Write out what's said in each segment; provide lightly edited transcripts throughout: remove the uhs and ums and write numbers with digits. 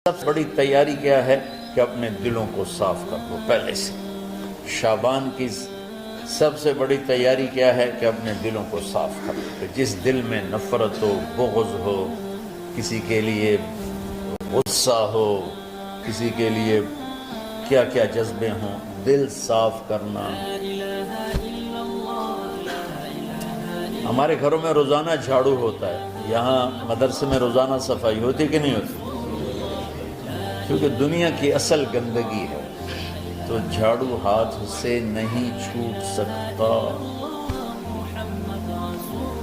سب سے بڑی تیاری کیا ہے کہ اپنے دلوں کو صاف کر لو پہلے سے۔ شعبان کی سب سے بڑی تیاری کیا ہے کہ اپنے دلوں کو صاف کر لو، کہ جس دل میں نفرت ہو، بغض ہو، کسی کے لیے غصہ ہو، کسی کے لیے کیا کیا جذبے ہوں، دل صاف کرنا۔ ہمارے گھروں میں روزانہ جھاڑو ہوتا ہے، یہاں مدرسے میں روزانہ صفائی ہوتی کہ نہیں ہوتی؟ کیونکہ دنیا کی اصل گندگی ہے تو جھاڑو ہاتھ سے نہیں چھوٹ سکتا۔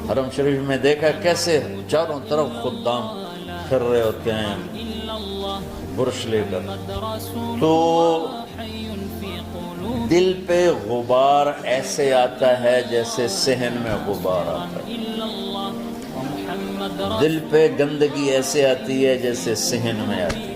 حرم شریف میں دیکھا کیسے چاروں طرف خدام پھر رہے ہوتے ہیں برش لے کر، تو دل پہ غبار ایسے آتا ہے جیسے صحن میں غبار آتا ہے، دل پہ گندگی ایسے آتی ہے جیسے صحن میں آتی ہے۔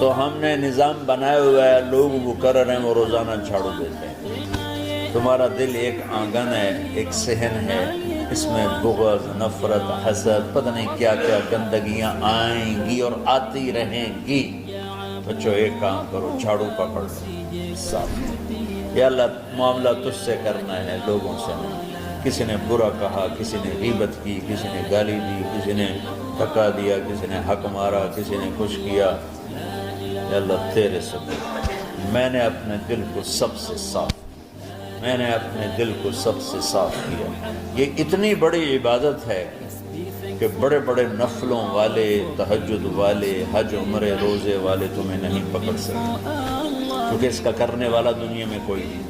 تو ہم نے نظام بنایا ہوا ہے، لوگ وہ کر رہے ہیں، وہ روزانہ جھاڑو دیتے ہیں۔ تمہارا دل ایک آنگن ہے، ایک صحن ہے، اس میں بغض، نفرت، حسد، پتہ نہیں کیا کیا گندگیاں آئیں گی اور آتی رہیں گی۔ بچوں ایک کام کرو، جھاڑو پکڑ لو، صاف۔ یا اللہ معاملہ تجھ سے کرنا ہے، لوگوں سے نہیں۔ کسی نے برا کہا، کسی نے غیبت کی، کسی نے گالی دی، کسی نے دھکا دیا، کسی نے حق مارا، کسی نے کچھ کیا، یا اللہ تیرے سے میں نے اپنے دل کو سب سے صاف، میں نے اپنے دل کو سب سے صاف کیا۔ یہ اتنی بڑی عبادت ہے کہ بڑے بڑے نفلوں والے، تہجد والے، حج عمرے روزے والے تمہیں نہیں پکڑ سکتے، کیونکہ اس کا کرنے والا دنیا میں کوئی نہیں۔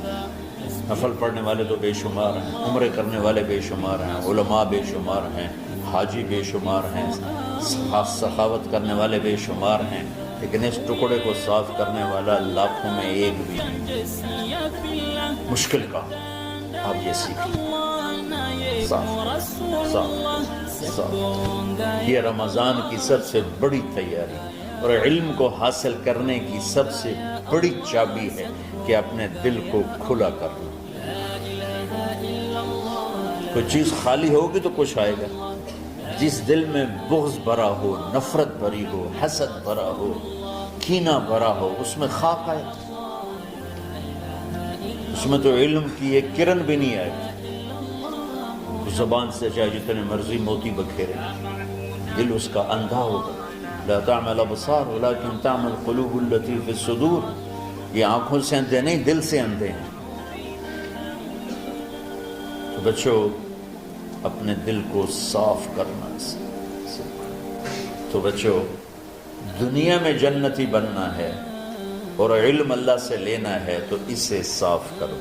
نفل پڑھنے والے تو بے شمار ہیں، عمرے کرنے والے بے شمار ہیں، علماء بے شمار ہیں، حاجی بے شمار ہیں، سخاوت کرنے والے بے شمار ہیں، لیکن اس ٹکڑے کو صاف کرنے والا لاکھوں میں ایک بھی نہیں۔ مشکل کا آپ یہ سیکھیں، صاف صاف صاف۔ یہ رمضان کی سب سے بڑی تیاری اور علم کو حاصل کرنے کی سب سے بڑی چابی ہے کہ اپنے دل کو کھلا کر لو۔ کوئی چیز خالی ہوگی تو کچھ آئے گا۔ جس دل میں بغض بھرا ہو، نفرت بھری ہو، حسد بھرا ہو، کینہ بھرا ہو، اس میں خاک آئے، اس میں تو علم کی ایک کرن بھی نہیں آئے گی۔ زبان سے چاہے جتنے مرضی موتی بکھیرے، دل اس کا اندھا ہوگا۔ لا تعمل الابصار ولكن تعمل القلوب التي في الصدور۔ یہ آنکھوں سے اندھے نہیں، دل سے اندھے ہیں۔ تو بچوں اپنے دل کو صاف کرنا تو بچوں دنیا میں جنتی بننا ہے اور علم اللہ سے لینا ہے تو اسے صاف کرو۔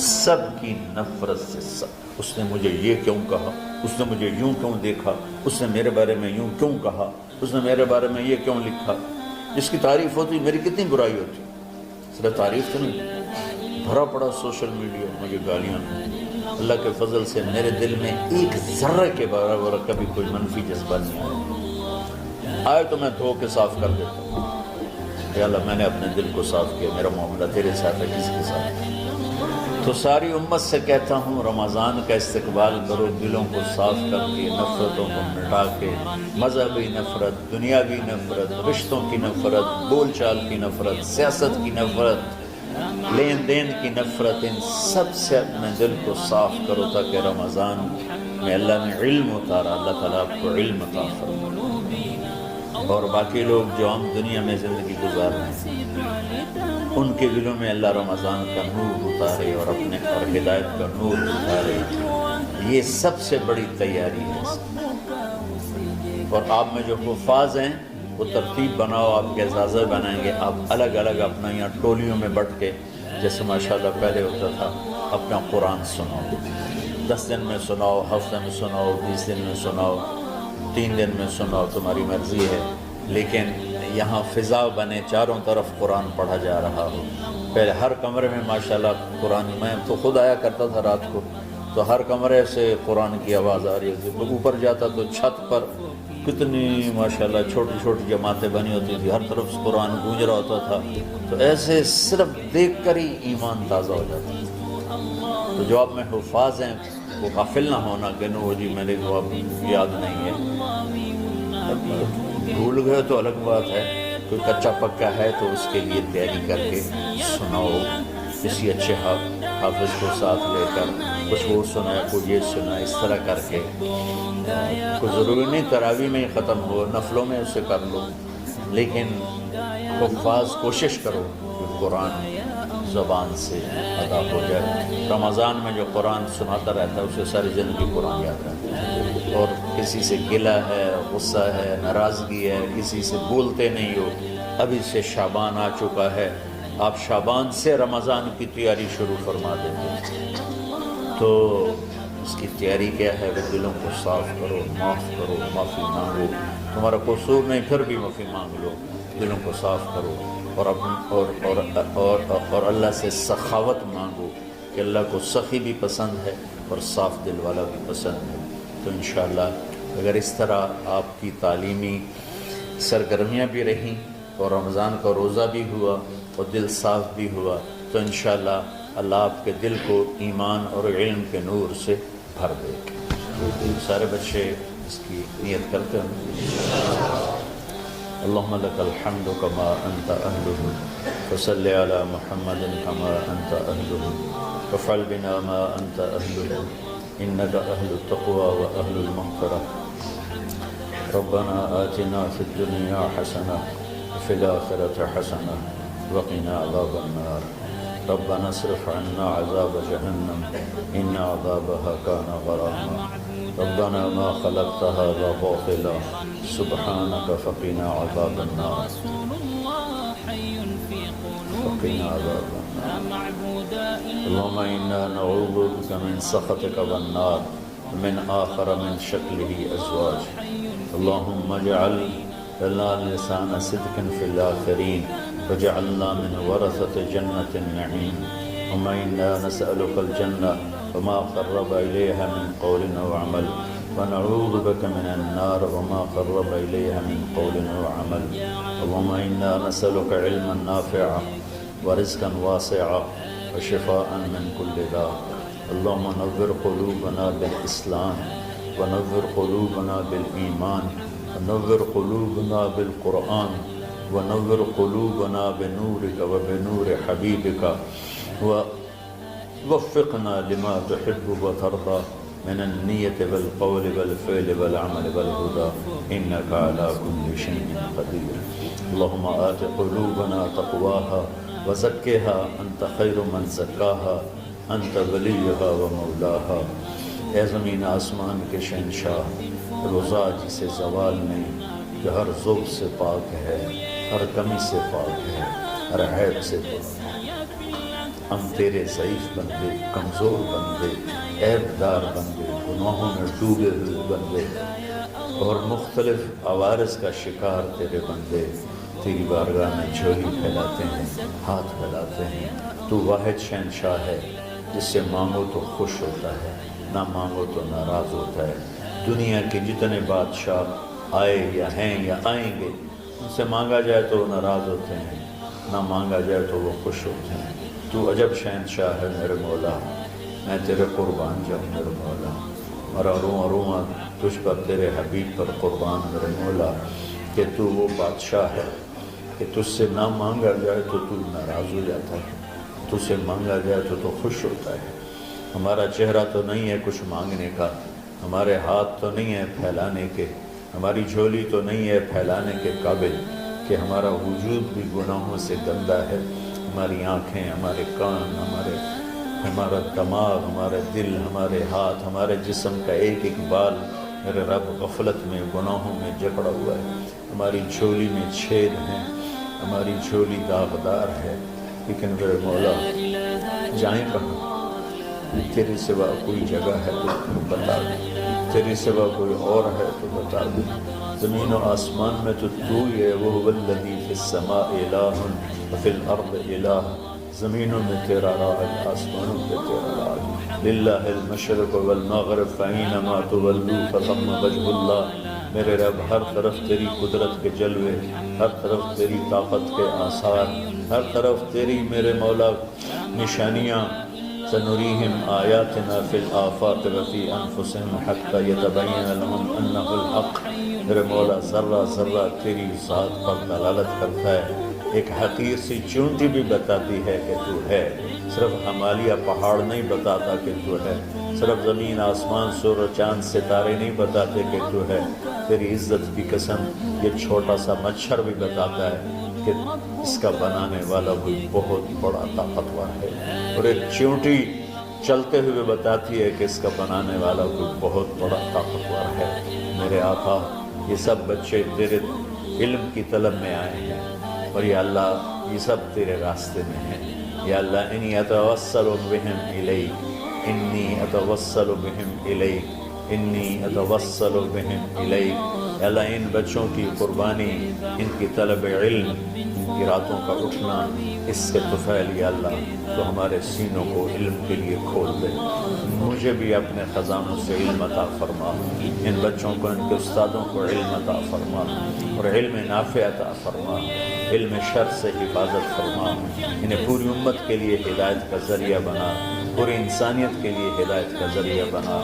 سب کی نفرت سے سب، اس نے مجھے یہ کیوں کہا، اس نے مجھے یوں کیوں دیکھا، اس نے میرے بارے میں یوں کیوں کہا، اس نے میرے بارے میں یہ کیوں لکھا۔ جس کی تعریف ہوتی میری کتنی برائی ہوتی، صرف تعریف تو نہیں، بھرا پڑا سوشل میڈیا مجھے گالیاں۔ اللہ کے فضل سے میرے دل میں ایک ذرے کے برابر کبھی کوئی منفی جذبہ نہیں آئے تو میں دھو کے صاف کر دیتا ہوں۔ یا اللہ میں نے اپنے دل کو صاف کیا، میرا معاملہ تیرے ساتھ ہے، کسی کے ساتھ۔ تو ساری امت سے کہتا ہوں رمضان کا استقبال کرو، دلوں کو صاف کر کے، نفرتوں کو مٹا کے، مذہبی نفرت، دنیاوی نفرت، رشتوں کی نفرت، بول چال کی نفرت، سیاست کی نفرت، لین دین کی نفرت، ان سب سے اپنے دل کو صاف کرو تاکہ رمضان میں اللہ نے علم اتارا، اللہ تعالیٰ آپ کو علم عطا فرمائے، اور باقی لوگ جو عام دنیا میں زندگی گزار رہے ہیں ان کے دلوں میں اللہ رمضان کا نور اتارے اور اپنے اور ہدایت کا نور اتارے۔ یہ سب سے بڑی تیاری ہے۔ اور آپ میں جو حفاظ ہیں وہ ترتیب بناؤ، آپ کے اعزازہ بنائیں گے، آپ الگ الگ اپنا یہاں ٹولیوں میں بٹ کے، جیسے ماشاءاللہ پہلے ہوتا تھا، اپنا قرآن سناؤ، 10 دن میں سناؤ، ہفتے میں سناؤ، 20 دن میں سناؤ، 3 دن میں سناؤ، تمہاری مرضی ہے، لیکن یہاں فضا بنے، چاروں طرف قرآن پڑھا جا رہا ہو۔ پہلے ہر کمرے میں ماشاءاللہ قرآن، میں تو خود آیا کرتا تھا رات کو، تو ہر کمرے سے قرآن کی آواز آ رہی تھی۔ اوپر جاتا تو چھت پر کتنی ماشاءاللہ چھوٹی چھوٹی جماعتیں بنی ہوتی تھی، ہر طرف قرآن گونج رہا ہوتا تھا، تو ایسے صرف دیکھ کر ہی ایمان تازہ ہو جاتا ہے۔ تو جو آپ میں حفاظ ہیں وہ غافل نہ ہونا کہ نو جی میرے کو اب یاد نہیں ہے، بھول گئے تو الگ بات ہے، کوئی کچا پکا ہے تو اس کے لیے تیاری کر کے سناؤ، کسی اچھے حافظ کو ساتھ لے کر کچھ وہ سنائے، کوئی یہ سنائے، اس طرح کر کے. کوئی ضروری نہیں تراویح میں ہی ختم ہو، نفلوں میں اسے کر لو، لیکن حفاظ کوشش کرو کہ قرآن زبان سے ادا ہو جائے. رمضان میں جو قرآن سناتا رہتا ہے اسے ساری زندگی قرآن یاد رہتا ہے. اور کسی سے گلہ ہے، غصہ ہے، ناراضگی ہے، کسی سے بولتے نہیں ہو. ابھی سے شعبان آ چکا ہے، آپ شعبان سے رمضان کی تیاری شروع فرما دیتے، تو اس کی تیاری کیا ہے؟ وہ دلوں کو صاف کرو، معاف کرو، معافی مانگو. تمہارا قصور نہیں پھر بھی معافی مانگ لو، دلوں کو صاف کرو. اور اللہ سے سخاوت مانگو کہ اللہ کو سخی بھی پسند ہے اور صاف دل والا بھی پسند ہے. تو انشاءاللہ اگر اس طرح آپ کی تعلیمی سرگرمیاں بھی رہیں اور رمضان کا روزہ بھی ہوا اور دل صاف بھی ہوا، تو انشاءاللہ اللہ آپ کے دل کو ایمان اور علم کے نور سے بھر دے. سارے بچے اس کی نیت کرتے ہیں. اللهم لك الحمد كما أنت أهله فصل على محمد كما أنت أهله وافعل بنا ما أنت أهله إنك أهل التقوى وأهل المغفرة. ربنا آتنا في الدنيا حسنة وفي الآخرة حسنة وقنا عذاب النار. ربنا اصرف عنا عذاب جهنم إن عذابها كان غراما. ربنا ما خلقت هذا باطلا سبحانك فقنا عذاب النار. فقنا عذاب النار. اللهم إنا نعوذ بك من سخطك والنار ومن آخر من شكله أزواج. اللهم اجعل لنا لسان صدق في الآخرين وجعلنا من ورثة جنة النعيم. اللهم إنا نسألك الجنة وما قرب إليها من قول أو عمل ونعوذ بك من النار وما قرب إليها من قول أو عمل. اللهم إنا نسألك علما نافعا ورزقا واسعا وشفاء من كل داء. اللهم نور قلوبنا بالإسلام ونور قلوبنا بالإيمان ونور قلوبنا بالقرآن ونور قلوبنا بنورك وبنور حبيبك ووفقنا لما تحب وترضى من النية والقول والفعل والعمل والهدى إنك على كل شيء قدير. اللهم آت قلوبنا تقواها وزكها أنت خير من زكاها أنت وليها ومولاها. اے زمین آسمان کے شہنشاہ، روزہ جسے زوال نہیں، جو ہر ذوق سے پاک ہے، ہر کمی سے پاک ہے، ہر عیب سے پاک ہے. ہم تیرے ضعیف بندے، کمزور بندے، عیب دار بندے، گناہوں میں ڈوبے ہوئے بندے اور مختلف عوارض کا شکار تیرے بندے تیری بارگاہ میں جھولی پھیلاتے ہیں، ہاتھ پھیلاتے ہیں. تو واحد شہنشاہ ہے جس سے مانگو تو خوش ہوتا ہے، نہ مانگو تو ناراض ہوتا ہے. دنیا کے جتنے بادشاہ آئے یا ہیں یا آئیں گے، ان سے مانگا جائے تو وہ ناراض ہوتے ہیں، نہ مانگا جائے تو وہ خوش ہوتے ہیں. تو عجب شہنشاہ ہے میرے مولا، میں تیرے قربان جاؤں میرے مولا. اور روواں تجھ پر تیرے حبیب پر قربان میرے مولا کہ تو وہ بادشاہ ہے کہ تجھ سے نہ مانگا جائے تو تو ناراض ہو جاتا ہے، تجھ سے مانگا جائے تو خوش ہوتا ہے. ہمارا چہرہ تو نہیں ہے کچھ مانگنے کا، ہمارے ہاتھ تو نہیں ہے پھیلانے کے، ہماری جھولی تو نہیں ہے پھیلانے کے قابل کہ ہمارا وجود بھی گناہوں سے گندا ہے. ہماری آنکھیں، ہمارے کان، ہمارا دماغ، ہمارے دل، ہمارے ہاتھ، ہمارے جسم کا ایک ایک بال میرے رب غفلت میں، گناہوں میں جکڑا ہوا ہے. ہماری جھولی میں چھید ہیں، ہماری جھولی داغدار ہے. لیکن میرے مولا جائیں کہاں؟ تیرے سوا کوئی جگہ ہے تو بتا دے، تیرے سوا کوئی اور ہے تو بتا دے. زمین و آسمان میں تو ہی ہے. وَهُوَ الَّذِي فِي السَّمَاءِ إِلَٰهٌ وَفِي الْأَرْضِ إِلَٰهٌ. زمینوں میں تیرا راج، آسمانوں پہ تیرا راج. لِلَّهِ الْمَشْرِقُ وَالْمَغْرِبُ فَأَيْنَمَا تُوَلُّوا فَثَمَّ وَجْهُ اللَّهِ. میرے رب ہر طرف تیری قدرت کے جلوے، ہر طرف تیری طاقت کے آثار، ہر طرف تیری میرے مولا نشانیاں. سنريهم آياتنا في الآفاق وفي أنفسهم حتى يتبين لهم أنه الحق. میرے مولا ذرہ ذرہ تیری ذات پر دلالت کرتا ہے، ایک حقیر سی چونٹی بھی بتاتی ہے کہ تو ہے، صرف ہمالیہ پہاڑ نہیں بتاتا کہ تو ہے، صرف زمین آسمان سور و چاند ستارے نہیں بتاتے کہ تو ہے، تیری عزت کی قسم یہ چھوٹا سا مچھر بھی بتاتا ہے کہ اس کا بنانے والا کوئی بہت بڑا طاقتور ہے، اور ایک چونٹی چلتے ہوئے بتاتی ہے کہ اس کا بنانے والا کوئی بہت بڑا طاقتور ہے۔ میرے آقا، یہ سب بچے تیرے علم کی طلب میں آئے ہیں، اور یا اللہ یہ سب تیرے راستے میں ہیں۔ یا اللہ انی اتوسل بہم الیک، انی اتوسل بہم الیک، انی اتوسل بہم الیک۔ یا اللہ ان بچوں کی قربانی، ان کی طلب علم، ان کی راتوں کا اٹھنا، اس سے طفیل یا اللہ تو ہمارے سینوں کو علم کے لیے کھول دے۔ مجھے بھی اپنے خزانوں سے علم عطا فرما، ان بچوں کو، ان کے استادوں کو علم عطا فرما، اور علم نافع عطا فرما، علم شر سے حفاظت فرما، انہیں پوری امت کے لیے ہدایت کا ذریعہ بنا، پوری انسانیت کے لیے ہدایت کا ذریعہ بنا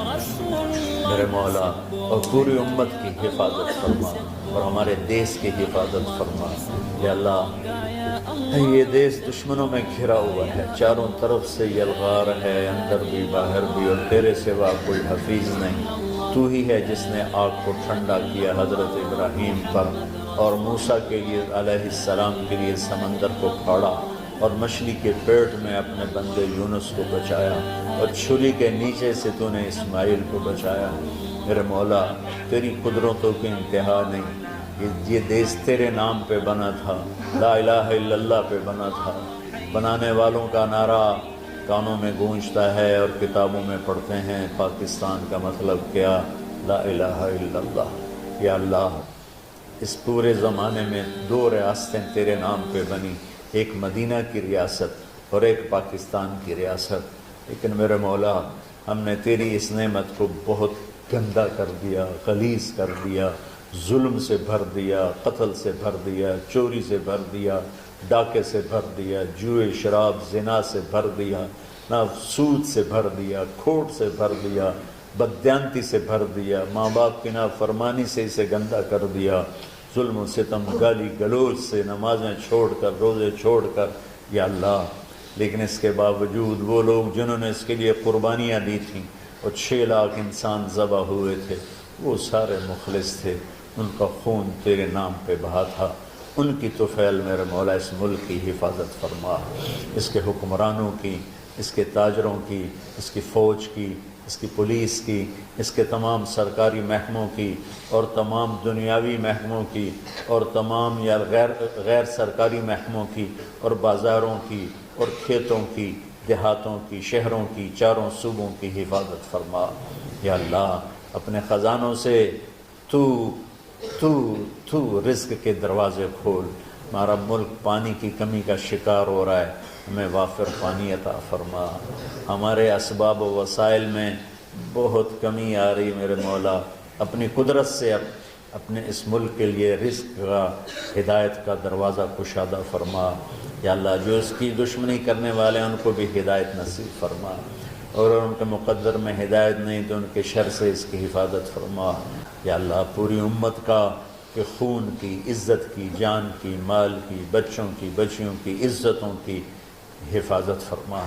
میرے مولا، اور پوری امت کی حفاظت فرما، اور ہمارے دیس کی حفاظت فرما۔ یا اللہ یہ دیس دشمنوں میں گھرا ہوا ہے، چاروں طرف سے یلغار ہے، اندر بھی باہر بھی، اور تیرے سوا کوئی حفیظ نہیں۔ تو ہی ہے جس نے آگ کو ٹھنڈا کیا حضرت ابراہیم پر، اور موسیٰ کے لیے علیہ السلام کے لیے سمندر کو پھاڑا، اور مچھلی کے پیٹ میں اپنے بندے یونس کو بچایا، اور چھری کے نیچے سے تو نے اسماعیل کو بچایا۔ میرے مولا تیری قدرتوں کی انتہا نہیں، یہ دیس تیرے نام پہ بنا تھا، لا الہ الا اللہ پہ بنا تھا۔ بنانے والوں کا نعرہ کانوں میں گونجتا ہے اور کتابوں میں پڑھتے ہیں، پاکستان کا مطلب کیا؟ لا الہ الا اللہ۔ یا اللہ اس پورے زمانے میں 2 ریاستیں تیرے نام پہ بنی، ایک مدینہ کی ریاست اور ایک پاکستان کی ریاست، لیکن میرے مولا ہم نے تیری اس نعمت کو بہت گندا کر دیا، غلیظ کر دیا، ظلم سے بھر دیا، قتل سے بھر دیا، چوری سے بھر دیا، ڈاکے سے بھر دیا، جوئے شراب زنا سے بھر دیا، سود سے بھر دیا، کھوٹ سے بھر دیا، بددیانتی سے بھر دیا، ماں باپ کی نافرمانی سے اسے گندا کر دیا، ظلم و ستم، گالی گلوچ سے، نمازیں چھوڑ کر، روزے چھوڑ کر۔ یا اللہ لیکن اس کے باوجود وہ لوگ جنہوں نے اس کے لیے قربانیاں دی تھیں، اور 6 لاکھ انسان ذبح ہوئے تھے، وہ سارے مخلص تھے، ان کا خون تیرے نام پہ بہا تھا۔ ان کی طفیل میرے مولا اس ملک کی حفاظت فرما، اس کے حکمرانوں کی، اس کے تاجروں کی، اس کی فوج کی، اس کی پولیس کی، اس کے تمام سرکاری محکموں کی، اور تمام دنیاوی محکموں کی، اور تمام یا غیر سرکاری محکموں کی، اور بازاروں کی، اور کھیتوں کی، دیہاتوں کی، شہروں کی، چاروں صوبوں کی حفاظت فرما۔ یا اللہ اپنے خزانوں سے تو رزق کے دروازے کھول۔ ہمارا ملک پانی کی کمی کا شکار ہو رہا ہے، ہمیں وافر پانی عطا فرما۔ ہمارے اسباب و وسائل میں بہت کمی آ رہی میرے مولا، اپنی قدرت سے اپنے اس ملک کے لیے رزق کا، ہدایت کا دروازہ کشادہ فرما۔ یا اللہ جو اس کی دشمنی کرنے والے ہیں ان کو بھی ہدایت نصیب فرما، اور ان کے مقدر میں ہدایت نہیں تو ان کے شر سے اس کی حفاظت فرما۔ یا اللہ پوری امت کا کہ خون کی، عزت کی، جان کی، مال کی، بچوں کی، بچیوں کی، عزتوں کی حفاظت فرما۔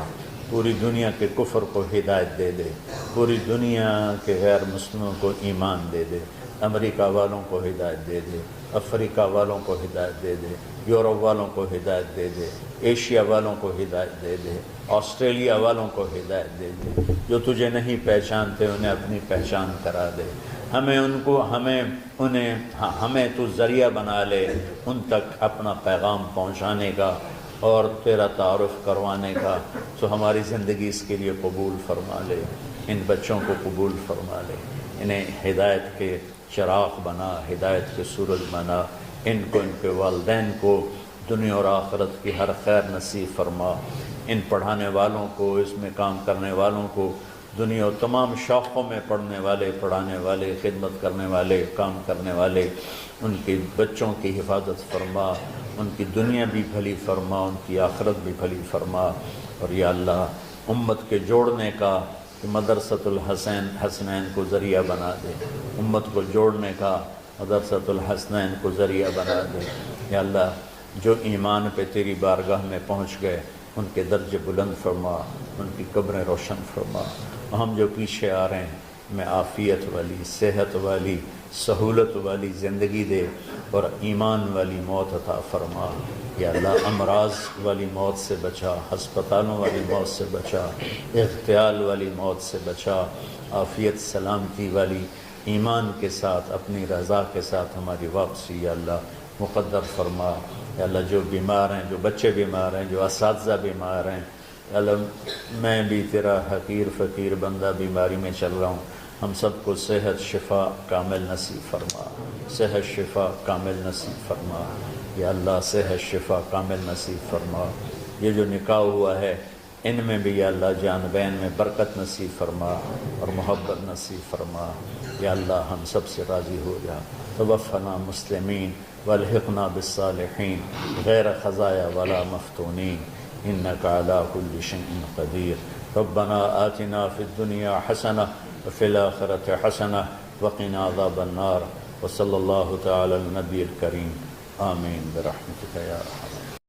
پوری دنیا کے کفر کو ہدایت دے دے، پوری دنیا کے غیر مسلموں کو ایمان دے دے، امریکہ والوں کو ہدایت دے دے، افریقہ والوں کو ہدایت دے دے، یورپ والوں کو ہدایت دے دے، ایشیا والوں کو ہدایت دے دے، آسٹریلیا والوں کو ہدایت دے دے، جو تجھے نہیں پہچانتے انہیں اپنی پہچان کرا دے، ہمیں تو ذریعہ بنا لے ان تک اپنا پیغام پہنچانے کا اور تیرا تعارف کروانے کا، تو ہماری زندگی اس کے لیے قبول فرما لے، ان بچوں کو قبول فرما لے، انہیں ہدایت کے چراغ بنا، ہدایت کے سورج بنا، ان کو، ان کے والدین کو دنیا اور آخرت کی ہر خیر نصیب فرما، ان پڑھانے والوں کو، اس میں کام کرنے والوں کو، دنیا و تمام شاخوں میں پڑھنے والے، پڑھانے والے، خدمت کرنے والے، کام کرنے والے، ان کے بچوں کی حفاظت فرما، ان کی دنیا بھی بھلی فرما، ان کی آخرت بھی بھلی فرما۔ اور یا اللہ امت کے جوڑنے کا کہ مدرسۃ الحسین حسنین کو ذریعہ بنا دے، امت کو جوڑنے کا مدرسۃ الحسنین کو ذریعہ بنا دے۔ یا اللہ جو ایمان پہ تیری بارگاہ میں پہنچ گئے ان کے درجے بلند فرما، ان کی قبریں روشن فرما۔ ہم جو پیچھے آ رہے ہیں میں عافیت والی، صحت والی، سہولت والی زندگی دے اور ایمان والی موت عطا فرما۔ یا اللہ امراض والی موت سے بچا، ہسپتالوں والی موت سے بچا، اغتیال والی موت سے بچا، عافیت سلامتی والی ایمان کے ساتھ اپنی رضا کے ساتھ ہماری واپسی یا اللہ مقدر فرما۔ یا اللہ جو بیمار ہیں، جو بچے بیمار ہیں، جو اساتذہ بیمار ہیں، یا اللہ میں بھی تیرا حقیر فقیر بندہ بیماری میں چل رہا ہوں، ہم سب کو صحت شفا کامل نصیب فرما، صحت شفا کامل نصیب فرما۔ یا اللہ صحت شفا کامل نصیب فرما۔ یہ جو نکاح ہوا ہے ان میں بھی یا اللہ جان بین میں برکت نصیب فرما اور محبت نصیب فرما۔ یا اللہ ہم سب سے راضی ہو جا۔ توفنا مسلمین والحقنا بالصالحین غیر خزایا ولا مفتونین انک علی کل شیء قدیر۔ ربنا آتنا فی الدنیا حسنہ وفی الآخرۃ حسنہ وقنا عذاب النار۔ وصلی اللہ تعالی علی النبی الکریم آمین برحمتک یا ارحم۔